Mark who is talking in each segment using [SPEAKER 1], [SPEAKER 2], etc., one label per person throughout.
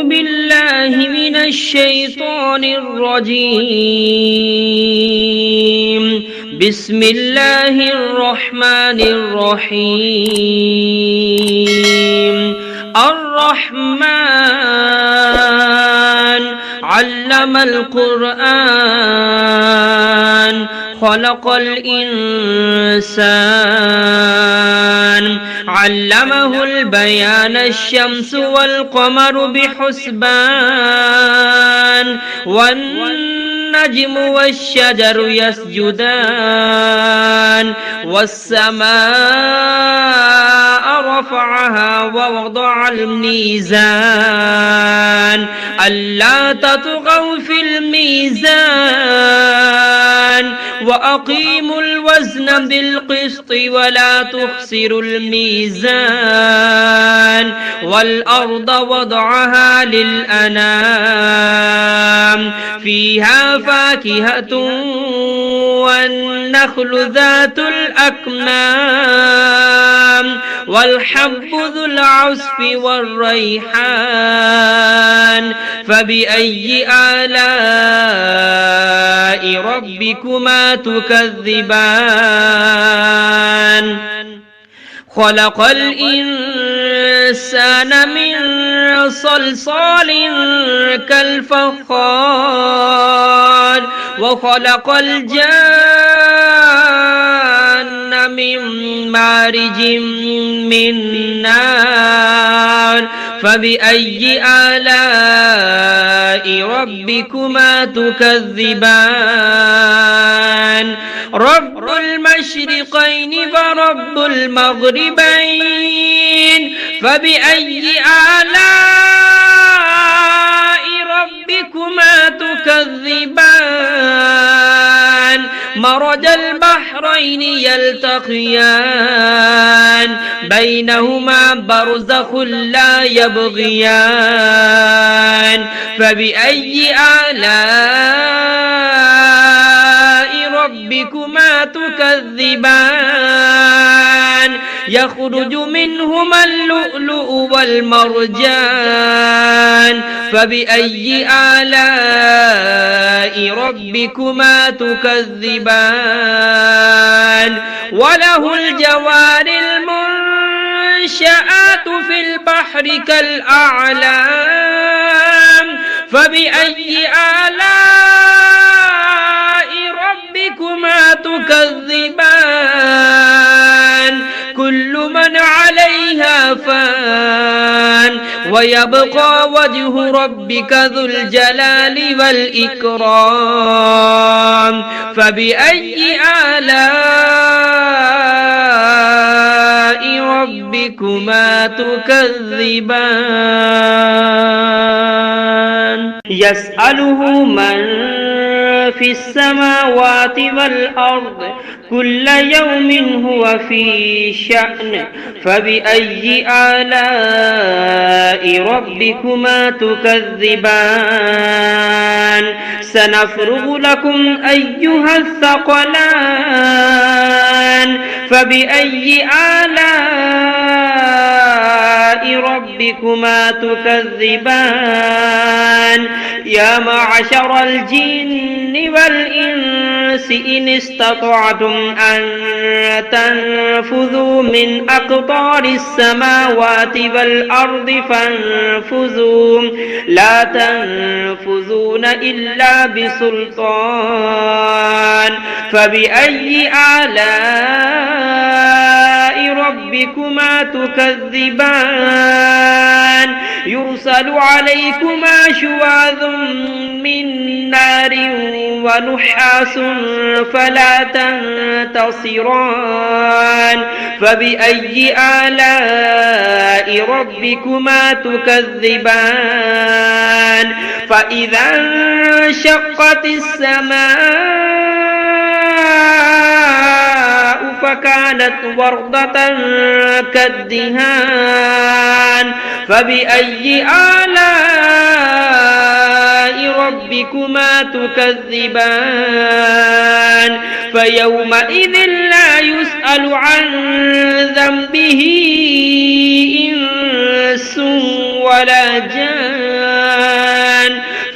[SPEAKER 1] بالله من الشيطان الرجيم. بسم الله الرحمن الرحيم. الرحمن علم القرآن خلق الإنسان علمه البيان الشمس والقمر بحسبان والنجم والشجر يسجدان والسماء رفعها ووضع الميزان ألا تطغوا في الميزان وأقيموا الوزن بالقسط ولا تخسروا الميزان والأرض وضعها للأنام فيها فاكهة والنخل ذات الأكمام والحب ذو العصف والريحان فبأي آلاء ربكما تكذبان خلق الإنسان من صلصال كالفخار وخلق الجان من مارج من نار فبأي آلاء ربكما تكذبان رب المشرقين ورب المغربين فبأي آلاء ربكما تكذبان مرج البحرين يلتقيان بينهما برزخ لا يبغيان فبأي آلاء ربكما تكذبان يخرج منهما اللؤلؤ والمرجان فبأي آلاء ربكما تكذبان وله الجوار المنشآت في البحر كالأعلام فبأي آلاء ربكما تكذبان كل من عليها فان ويبقى وجه ربك ذو الجلال والإكرام فبأي آلاء ربكما تكذبان يسأله من في السماوات والأرض كل يوم هو في شأن فبأي آلاء ربكما تكذبان سنفرغ لكم أيها الثقلان فبأي آلاء ربكما تكذبان يا معشر الجن والإنس إن استطعتم أن تنفذوا من أقطار السماوات والأرض فانفذوا لا تنفذون إلا بسلطان فبأي آلاء ربكما تكذبان يرسل عليكما شواظ من نار ونحاس فلا تنتصران فبأي آلاء ربكما تكذبان فإذا انشقت السماء فكانت وردة كالدهان فبأي آلاء ربكما تكذبان فيومئذ لا يسأل عن ذنبه إنس ولا جان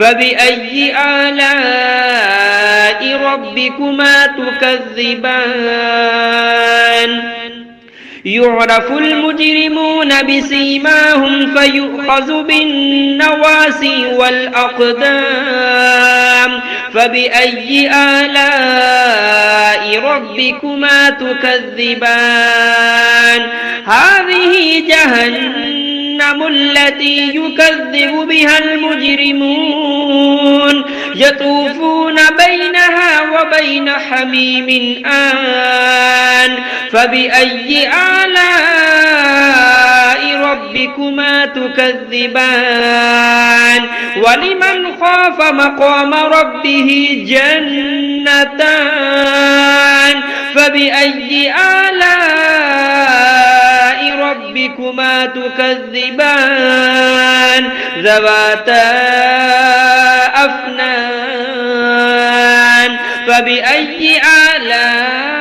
[SPEAKER 1] فبأي آلاء ربكما تكذبان يعرف المجرمون بسيماهم فيؤخذ بالنواسي والأقدام فبأي آلاء ربكما تكذبان هذه جهنم التي يكذب بها المجرمون يطوفون بينها وبين حميم آن فبأي آلاء ربكما تكذبان ولمن خاف مقام ربه جنتان فبأي آلاء ربكما تكذبان ذواتا أفنان فبأي آلاء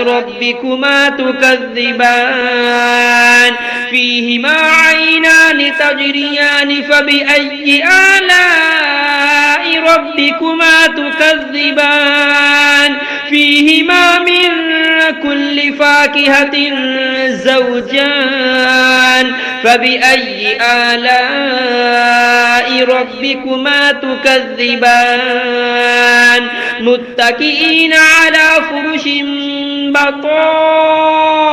[SPEAKER 1] ربكما تكذبان فيهما عينان تجريان فبأي آلاء ربكما تكذبان فيهما من كل فاكهة زوجان فبأي آلاء ربكما تكذبان متكئين على فرش بطائنها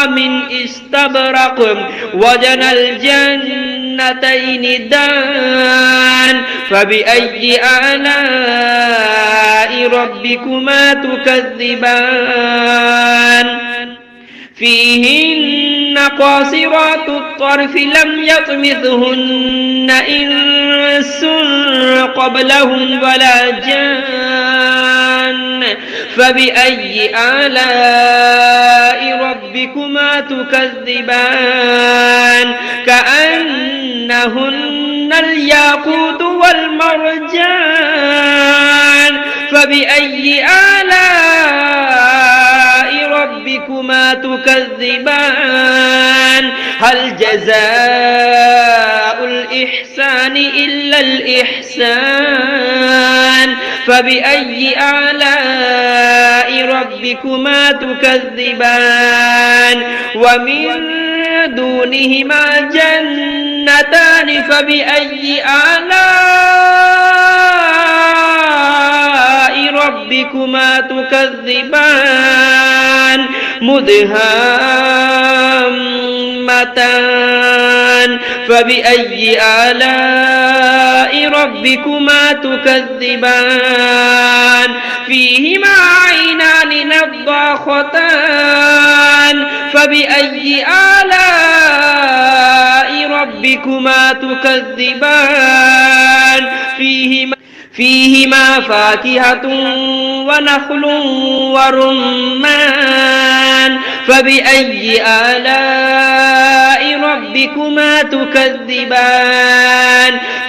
[SPEAKER 1] من استبرق وجنى الجنتين دان فبأي آلاء ربكما تكذبان فيهن قاصرات الطرف لم يطمثهن إنس قبلهم ولا جان فبأي آلاء ربكما تكذبان كأنهن الياقوت والمرجان فبأي آلاء ربكما تكذبان هل جزاء الإحسان إلا الإحسان فبأي آلاء ربكما تكذبان ومن دونهما جنتان فبأي آلاء ربكما تكذبان مدهامتان فبأي آلاء ربكما تكذبان فيهما عينان نضاختان فبأي آلاء ربكما تكذبان فيهما فاكهة ونخل ورمان فبأي آلاء ربكما تكذبان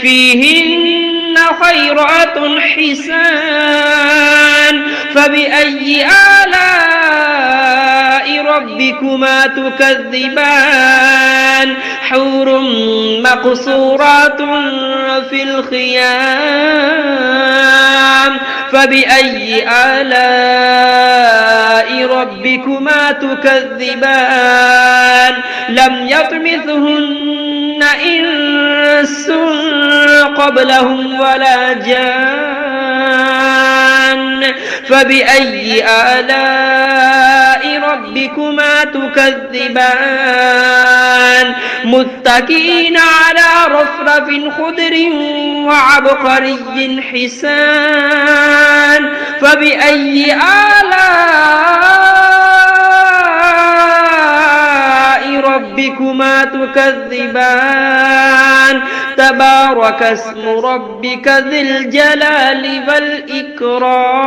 [SPEAKER 1] فيهن خيرات حسان فبأي آلاء ربكما تكذبان حور مقصورات في الخيام فبأي آلاء ربكما تكذبان لم يطمثهن إنس قبلهم ولا جان فبأي آلاء ربكما تكذبان متكئين على رفرف خضر وعبقري حسان فبأي آلاء ربكما تكذبان تبارك اسم ربك ذي الجلال والإكرام